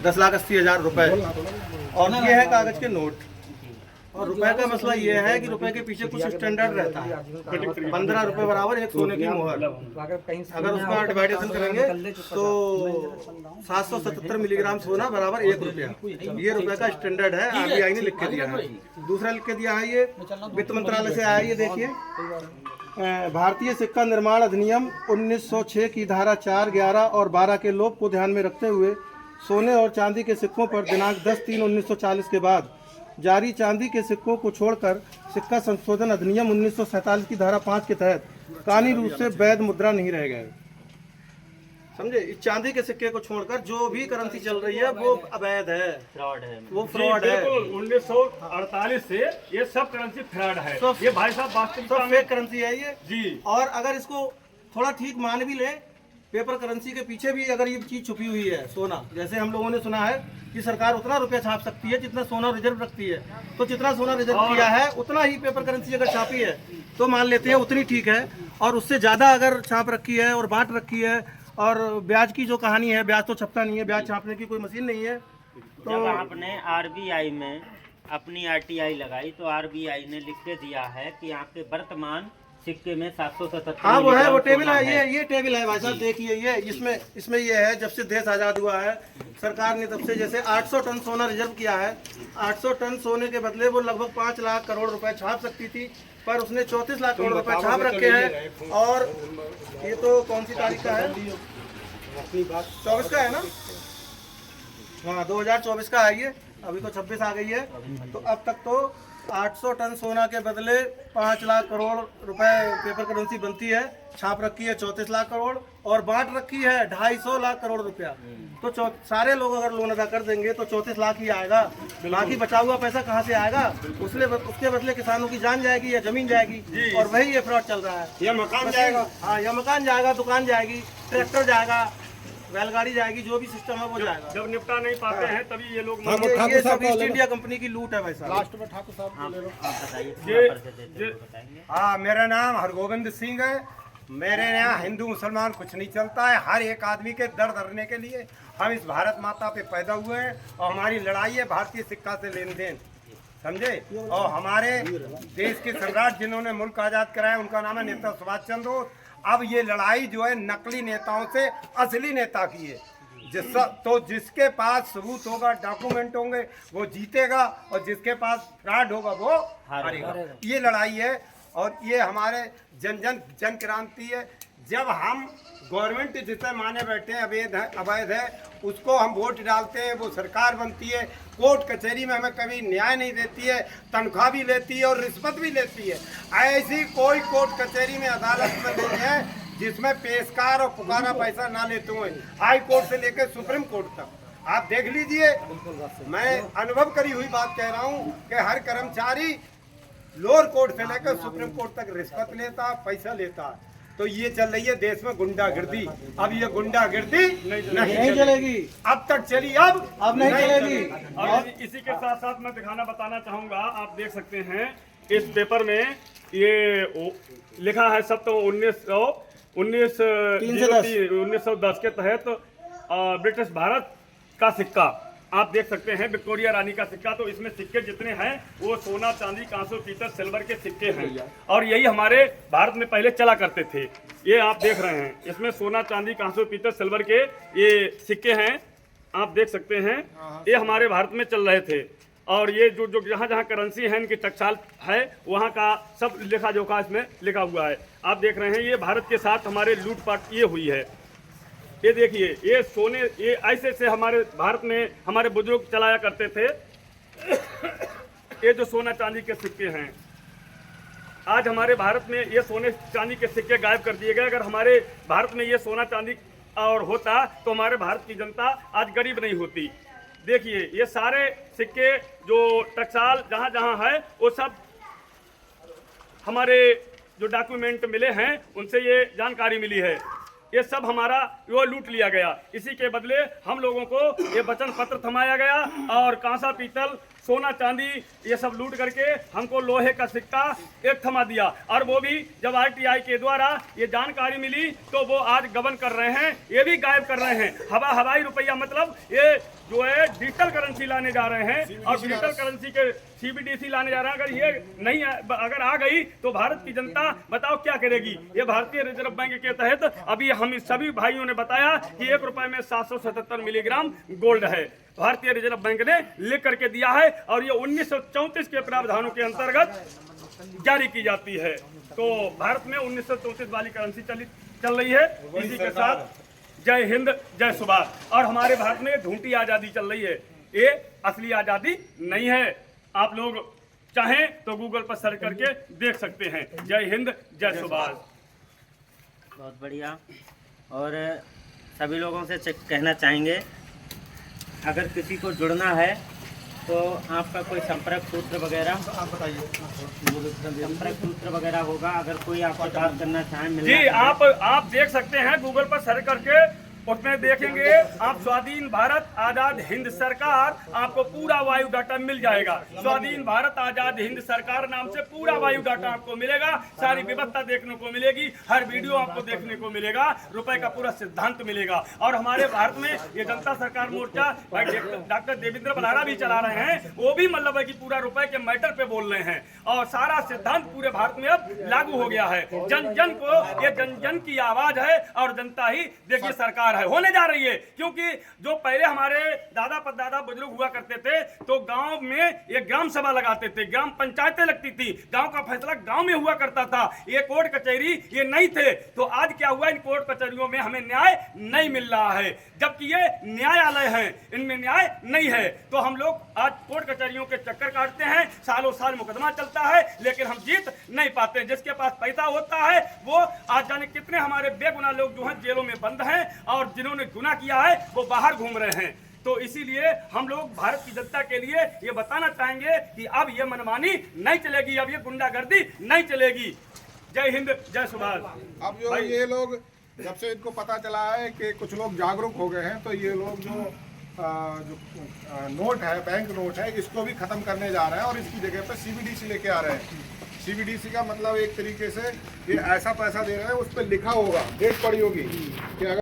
10,80,000 रुपए। और ये है कागज के नोट। और रुपए का मसला ये है कि रुपए के पीछे कुछ स्टैंडर्ड रहता है। 15 रुपए बराबर एक सोने की मोहर। अगर उसका डिवाइडेशन करेंगे तो 777 मिलीग्राम सोना बराबर 1 रुपया। ये रुपए का स्टैंडर्ड है, आरबीआई ने लिख के दिया है। दूसरा लिख के दिया है, ये वित्त मंत्रालय से आया है। ये देखिए, भारतीय सिक्का निर्माण अधिनियम 1906 की धारा 4, 11 और 12 के लोप को ध्यान में रखते हुए सोने और चांदी के सिक्कों पर दिनांक 10/3/1940 के बाद जारी चांदी के सिक्कों को छोड़कर सिक्का संशोधन अधिनियम 1947 की धारा 5 के तहत कानूनी रूप से वैध मुद्रा नहीं रह गए। समझे? इस चांदी के सिक्के को छोड़कर जो भी करेंसी चल रही है वो अवैध है, फ्रॉड है, वो फ्रॉड है। 1948 से ये सब करेंसी फ्रॉड है। ये भाई साहब वास्तविकता में फेक करेंसी है ये जी। और अगर इसको थोड़ा ठीक मान भी ले, पेपर करेंसी के पीछे भी अगर ये चीज छुपी हुई है, सोना, जैसे हम लोगों ने सुना है कि सरकार उतना रुपया छाप सकती है जितना सोना रिजर्व रखती है, तो जितना सोना रिजर्व किया है उतना ही पेपर करेंसी अगर छापी है तो मान लेते हैं उतनी ठीक है। और उससे ज्यादा अगर छाप रखी है और बांट रखी है, और ब्याज की जो कहानी है, ब्याज तो छपता नहीं है, ब्याज छापने की कोई मशीन नहीं है। तो जब आपने आरबीआई में अपनी आरटीआई लगाई तो आरबीआई ने लिख के दिया है कि आपके वर्तमान सिक्के में 777। हाँ वो है, वो टेबल है, ये टेबल है भाई साहब। देखिए ये इसमें ये है, जब से देश आज़ाद हुआ है सरकार ने तब से जैसे 800 टन सोना रिजर्व किया है। 800 टन सोने के बदले वो लगभग 5 लाख करोड़ रुपए छाप सकती थी, पर उसने 34 लाख करोड़ रुपए छाप रखे हैं। और ये तो कौन सी तारीख का है? 24 का है ना? हाँ 2024 का है ये, अभी तो 26 आ गई है। तो अब तक तो 800 टन सोना के बदले 5 लाख करोड़ रुपए पेपर करेंसी बनती है, छाप रखी है 34 लाख करोड़ और बांट रखी है 250 लाख करोड़ रुपया। तो सारे लोग अगर लोन अदा कर देंगे तो 34 लाख ही आएगा। बाकी बचा हुआ पैसा कहाँ से आएगा? उसके बदले किसानों की जान जाएगी या जमीन जाएगी, और वही ये फ्रॉड चल रहा है। ये मकान जाएगा, हाँ या मकान जाएगा, दुकान जाएगी, ट्रैक्टर जाएगा, बैलगाड़ी जाएगी, जो भी सिस्टम है वो जाएगा। जब निपटा नहीं पाते हैं तभी ये लोग ये सब ईस्ट इंडिया कंपनी की लूट है भाई साहब। लास्ट में ठाकुर साहब आप बताइए, बताएंगे। हाँ, मेरा नाम हरगोविंद सिंह है। मेरे यहाँ हिंदू मुसलमान कुछ नहीं चलता है। हर एक आदमी के दर्द हरने के लिए हम इस भारत माता पे पैदा हुए हैं और हमारी लड़ाई है भारतीय सिक्का से लेन देन, समझे। और हमारे देश के सम्राट जिन्होंने मुल्क आज़ाद कराया उनका नाम है नेता सुभाष चंद्र बोस। अब ये लड़ाई जो है नकली नेताओं से असली नेता की है। जिसके पास सबूत होगा, डॉक्यूमेंट होंगे, वो जीतेगा, और जिसके पास फ्रॉड होगा वो हारेगा। ये लड़ाई है और ये हमारे जन क्रांति है। जब हम गवर्नमेंट जिसे माने बैठे हैं अवैध है, उसको हम वोट डालते हैं, वो सरकार बनती है, कोर्ट कचहरी में हमें कभी न्याय नहीं देती है, तनख्वाह भी लेती है और रिश्वत भी लेती है। ऐसी कोई कोर्ट कचहरी में अदालत में नहीं है जिसमें पेशकार और पुकारा पैसा ना लेते हुए, हाई कोर्ट से लेकर सुप्रीम कोर्ट तक आप देख लीजिए। मैं अनुभव करी हुई बात कह रहा हूँ कि हर कर्मचारी लोअर कोर्ट से लेकर सुप्रीम कोर्ट तक रिश्वत लेता, पैसा लेता। तो ये चल रही है देश में गुंडागिर्दी। अब ये गुंडागिर्दी नहीं चलेगी। अब तक चली, अब नहीं चलेगी। और इसी के साथ साथ मैं दिखाना बताना चाहूंगा, आप देख सकते हैं इस पेपर में ये लिखा है सब तो 1910 के तहत ब्रिटिश भारत का सिक्का आप देख सकते हैं, विक्टोरिया रानी का सिक्का। तो इसमें सिक्के जितने हैं वो सोना, चांदी, कांसो, पीतल, सिल्वर के सिक्के हैं, और यही हमारे भारत में पहले चला करते थे। ये आप देख रहे हैं, इसमें सोना, चांदी, कांसो, पीतल, सिल्वर के ये सिक्के हैं, आप देख सकते हैं। ये हमारे भारत में चल रहे थे। और ये जो जहाँ जहाँ करेंसी है, इनकी टकसाल है, वहाँ का सब लेखा जोखा इसमें लिखा हुआ है। आप देख रहे हैं, ये भारत के साथ हमारे लूटपाट ये हुई है। ये देखिए, ये सोने, ये ऐसे से हमारे भारत में हमारे बुजुर्ग चलाया करते थे। ये जो सोना चांदी के सिक्के हैं, आज हमारे भारत में ये सोने चांदी के सिक्के गायब कर दिए गए। अगर हमारे भारत में ये सोना चांदी और होता तो हमारे भारत की जनता आज गरीब नहीं होती। देखिए, ये सारे सिक्के जो टकसाल जहाँ जहाँ है वो सब हमारे जो डॉक्यूमेंट मिले हैं उनसे ये जानकारी मिली है। ये सब हमारा वो लूट लिया गया। इसी के बदले हम लोगों को ये वचन पत्र थमाया गया और कांसा, पीतल, सोना चांदी ये सब लूट करके हमको लोहे का सिक्का एक थमा दिया, और वो भी जब RTI के द्वारा ये जानकारी मिली तो वो आज गबन कर रहे हैं, ये भी गायब कर रहे हैं। हवाई रुपया मतलब ये जो है डिजिटल करेंसी लाने जा रहे हैं, और डिजिटल करेंसी के CBDC लाने जा रहे हैं। अगर ये नहीं अगर आ गई तो भारत की जनता बताओ क्या करेगी। ये भारतीय रिजर्व बैंक के तहत अभी हम सभी भाइयों ने बताया कि 1 रुपए में 777 मिलीग्राम गोल्ड है, भारतीय रिजर्व बैंक ने लिख करके दिया है, और ये 1934 के प्रावधानों के अंतर्गत जारी की जाती है। तो भारत में 1934 वाली करेंसी चल रही है। इसी के साथ जय हिंद जय सुभाष। और हमारे भारत में झूठी आजादी चल रही है, ये असली आजादी नहीं है। आप लोग चाहें तो गूगल पर सर्च करके देख सकते हैं। जय हिंद जय सुभाष। बहुत बढ़िया। और सभी लोगों से कहना चाहेंगे, अगर किसी को जुड़ना है तो आपका कोई संपर्क सूत्र वगैरह आप बताइए। संपर्क सूत्र वगैरह होगा, अगर कोई आपसे बात करना चाहे जी आप देख सकते हैं गूगल पर सर्च करके, उसमें देखेंगे आप स्वाधीन भारत आजाद हिंद सरकार, आपको पूरा वायु डाटा मिल जाएगा। स्वाधीन भारत आजाद हिंद सरकार नाम से पूरा वायु डाटा आपको मिलेगा, सारी व्यवस्था देखने को मिलेगी, हर वीडियो आपको देखने को मिलेगा, रुपए का पूरा सिद्धांत मिलेगा। और हमारे भारत में ये जनता सरकार मोर्चा भाई डॉक्टर देवेंद्र बलारा भी चला रहे हैं, वो भी मतलब है कि पूरा रुपए के मैटर पे बोल रहे हैं, और सारा सिद्धांत पूरे भारत में अब लागू हो गया है। जन जन को ये जन जन की आवाज है, और जनता ही देखिए सरकार होने जा रही है। क्योंकि जो पहले हमारे दादा परदादा बुजुर्ग हुआ करते थे तो गांव में ये ग्राम सभा लगाते थे, ग्राम पंचायतें लगती थी, गांव का फैसला गांव में हुआ करता था, ये कोर्ट कचहरी ये नहीं थे। तो आज क्या हुआ, इन कोर्ट कचहरियों में हमें न्याय नहीं मिल रहा है, जबकि ये न्यायालय हैं, इनमें न्याय नहीं है। तो हम लोग आज कोर्ट कचहरियों के चक्कर काटते हैं, सालों साल मुकदमा चलता है, लेकिन हम जीत नहीं पाते। जिसके पास पैसा होता है वो आज जाने कितने हमारे बेगुनाह लोग जो हैं जेलों में बंद हैं, और जिन्होंने गुनाह किया है वो बाहर घूम रहे हैं। तो इसीलिए हम लोग भारत की जनता के लिए ये बताना चाहेंगे कि अब ये मनमानी नहीं चलेगी, अब ये गुंडागर्दी नहीं चलेगी। जय हिंद जय सुभाष। अब जो ये लोग जब से इनको पता चला है कि कुछ लोग जागरूक हो गए हैं, तो ये लोग जो नोट है, बैंक नोट है, इसको भी खत्म करने जा रहे हैं, और इसकी जगह पर CBDC लेके आ रहे हैं। CBDC का मतलब एक तरीके से ये ऐसा पैसा दे रहे हैं, उस पर लिखा होगा, डेट पड़ी होगी कि अगर